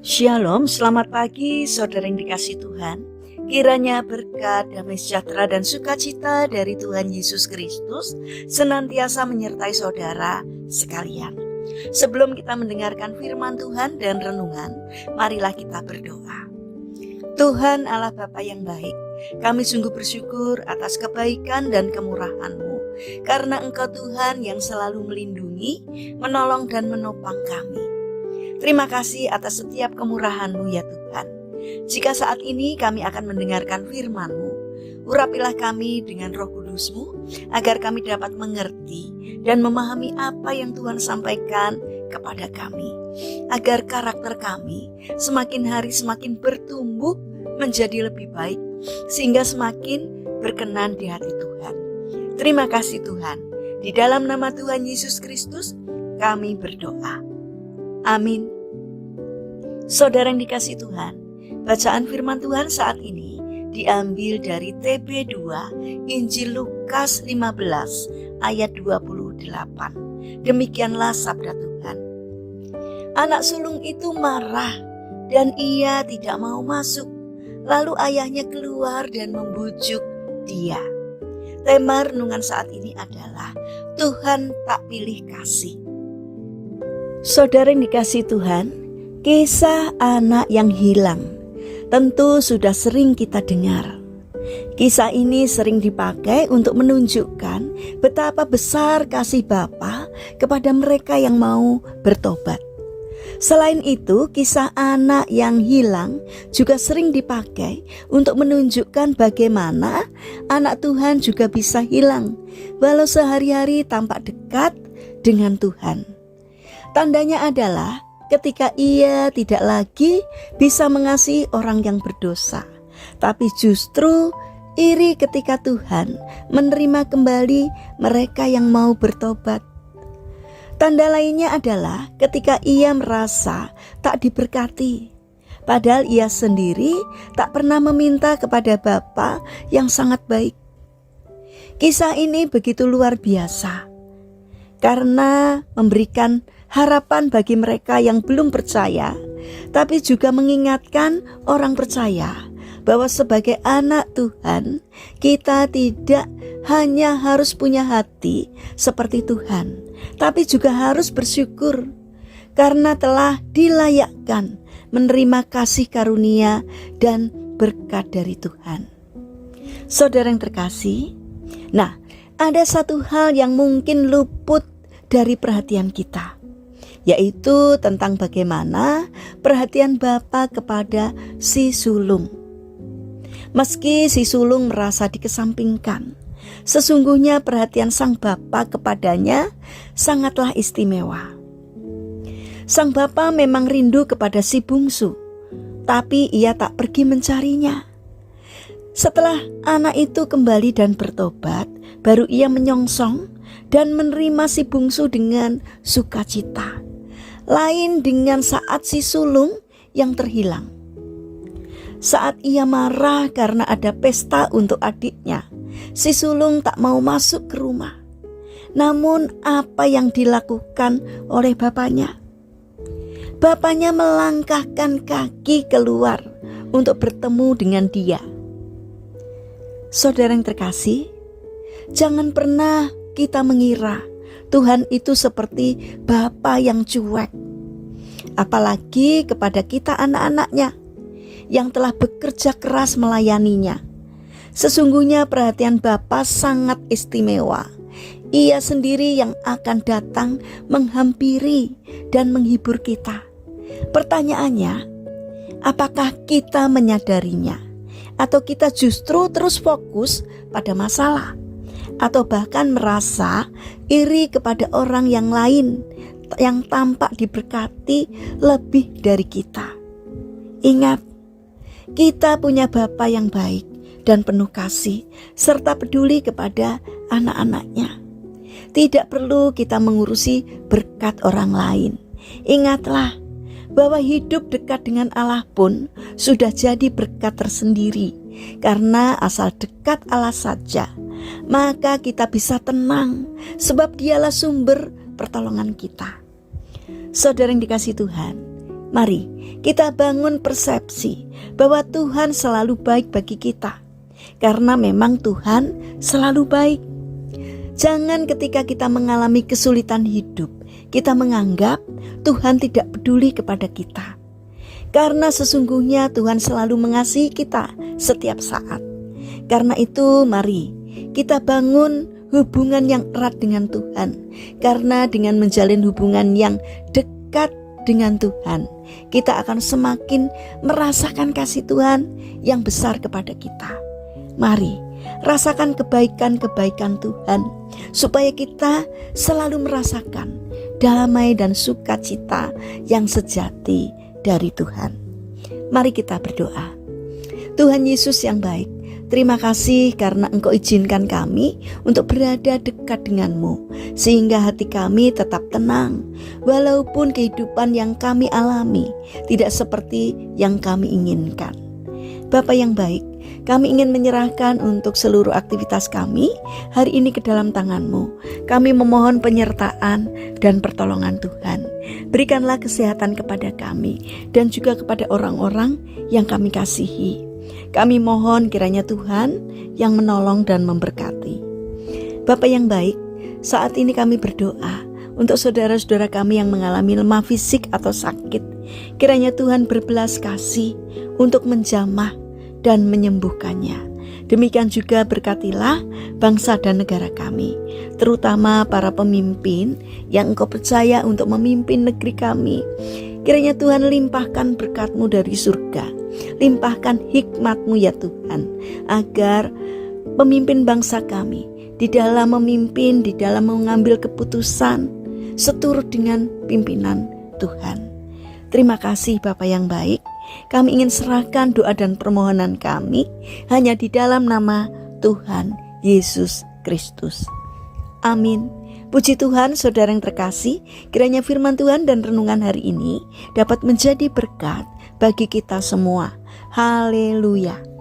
Shalom, selamat pagi saudara yang dikasih Tuhan. Kiranya berkat, damai sejahtera dan sukacita dari Tuhan Yesus Kristus senantiasa menyertai saudara sekalian. Sebelum kita mendengarkan firman Tuhan dan renungan, marilah kita berdoa. Tuhan Allah Bapa yang baik, kami sungguh bersyukur atas kebaikan dan kemurahan-Mu, karena Engkau Tuhan yang selalu melindungi, menolong dan menopang kami. Terima kasih atas setiap kemurahan-Mu ya Tuhan. Jika saat ini kami akan mendengarkan firman-Mu, urapilah kami dengan Roh Kudus-Mu, agar kami dapat mengerti dan memahami apa yang Tuhan sampaikan kepada kami, agar karakter kami semakin hari semakin bertumbuh menjadi lebih baik, sehingga semakin berkenan di hati Tuhan. Terima kasih Tuhan. Di dalam nama Tuhan Yesus Kristus kami berdoa. Amin. Saudara yang dikasih Tuhan, bacaan firman Tuhan saat ini diambil dari TB2 Injil Lukas 15 ayat 28. Demikianlah sabda Tuhan. Anak sulung itu marah dan ia tidak mau masuk. Lalu ayahnya keluar dan membujuk dia. Tema renungan saat ini adalah Tuhan tak pilih kasih. Saudara yang dikasih Tuhan, kisah anak yang hilang tentu sudah sering kita dengar. Kisah ini sering dipakai untuk menunjukkan betapa besar kasih Bapa kepada mereka yang mau bertobat. Selain itu, kisah anak yang hilang juga sering dipakai untuk menunjukkan bagaimana anak Tuhan juga bisa hilang walau sehari-hari tampak dekat dengan Tuhan. Tandanya adalah ketika ia tidak lagi bisa mengasihi orang yang berdosa, tapi justru iri ketika Tuhan menerima kembali mereka yang mau bertobat. Tanda lainnya adalah ketika ia merasa tak diberkati, padahal ia sendiri tak pernah meminta kepada Bapa yang sangat baik. Kisah ini begitu luar biasa karena memberikan harapan bagi mereka yang belum percaya, tapi juga mengingatkan orang percaya bahwa sebagai anak Tuhan, kita tidak hanya harus punya hati seperti Tuhan, tapi juga harus bersyukur karena telah dilayakkan menerima kasih karunia dan berkat dari Tuhan. Saudara yang terkasih, ada satu hal yang mungkin luput dari perhatian kita, yaitu tentang bagaimana perhatian Bapa kepada si sulung. Meski si sulung merasa dikesampingkan, sesungguhnya perhatian sang Bapa kepadanya sangatlah istimewa. Sang Bapa memang rindu kepada si bungsu, tapi ia tak pergi mencarinya. Setelah anak itu kembali dan bertobat, baru ia menyongsong dan menerima si bungsu dengan sukacita. Lain dengan saat si sulung yang terhilang. Saat ia marah karena ada pesta untuk adiknya, si sulung tak mau masuk ke rumah. Namun apa yang dilakukan oleh bapaknya? Bapaknya melangkahkan kaki keluar untuk bertemu dengan dia. Saudara yang terkasih, jangan pernah kita mengira Tuhan itu seperti Bapa yang cuek, apalagi kepada kita anak-anaknya yang telah bekerja keras melayaninya. Sesungguhnya perhatian Bapa sangat istimewa. Ia sendiri yang akan datang menghampiri dan menghibur kita. Pertanyaannya, apakah kita menyadarinya? Atau kita justru terus fokus pada masalah? Atau bahkan merasa iri kepada orang yang lain yang tampak diberkati lebih dari kita? Ingat, kita punya Bapa yang baik dan penuh kasih serta peduli kepada anak-anaknya. Tidak perlu kita mengurusi berkat orang lain. Ingatlah bahwa hidup dekat dengan Allah pun sudah jadi berkat tersendiri. Karena asal dekat Allah saja, maka kita bisa tenang, sebab Dialah sumber pertolongan kita. Saudara yang dikasih Tuhan, Mari kita bangun persepsi bahwa Tuhan selalu baik bagi kita, karena memang Tuhan selalu baik. Jangan ketika kita mengalami kesulitan hidup, kita menganggap Tuhan tidak peduli kepada kita. Karena sesungguhnya Tuhan selalu mengasihi kita setiap saat. Karena itu mari kita bangun hubungan yang erat dengan Tuhan. Karena dengan menjalin hubungan yang dekat dengan Tuhan, kita akan semakin merasakan kasih Tuhan yang besar kepada kita. Mari rasakan kebaikan-kebaikan Tuhan, supaya kita selalu merasakan damai dan sukacita yang sejati dari Tuhan. Mari kita berdoa. Tuhan Yesus yang baik, terima kasih karena Engkau izinkan kami untuk berada dekat denganmu, sehingga hati kami tetap tenang, walaupun kehidupan yang kami alami tidak seperti yang kami inginkan. Bapa yang baik, kami ingin menyerahkan untuk seluruh aktivitas kami hari ini ke dalam tangan-Mu. Kami memohon penyertaan dan pertolongan Tuhan. Berikanlah kesehatan kepada kami dan juga kepada orang-orang yang kami kasihi. Kami mohon kiranya Tuhan yang menolong dan memberkati. Bapa yang baik, saat ini kami berdoa untuk saudara-saudara kami yang mengalami lemah fisik atau sakit. Kiranya Tuhan berbelas kasih untuk menjamah dan menyembuhkannya. Demikian juga berkatilah bangsa dan negara kami, terutama para pemimpin yang Engkau percaya untuk memimpin negeri kami. Kiranya Tuhan limpahkan berkat-Mu dari surga, limpahkan hikmat-Mu ya Tuhan, agar pemimpin bangsa kami di dalam memimpin, di dalam mengambil keputusan seturut dengan pimpinan Tuhan. Terima kasih Bapa yang baik. Kami ingin serahkan doa dan permohonan kami hanya di dalam nama Tuhan Yesus Kristus. Amin. Puji Tuhan, saudara yang terkasih, kiranya firman Tuhan dan renungan hari ini dapat menjadi berkat bagi kita semua. Haleluya.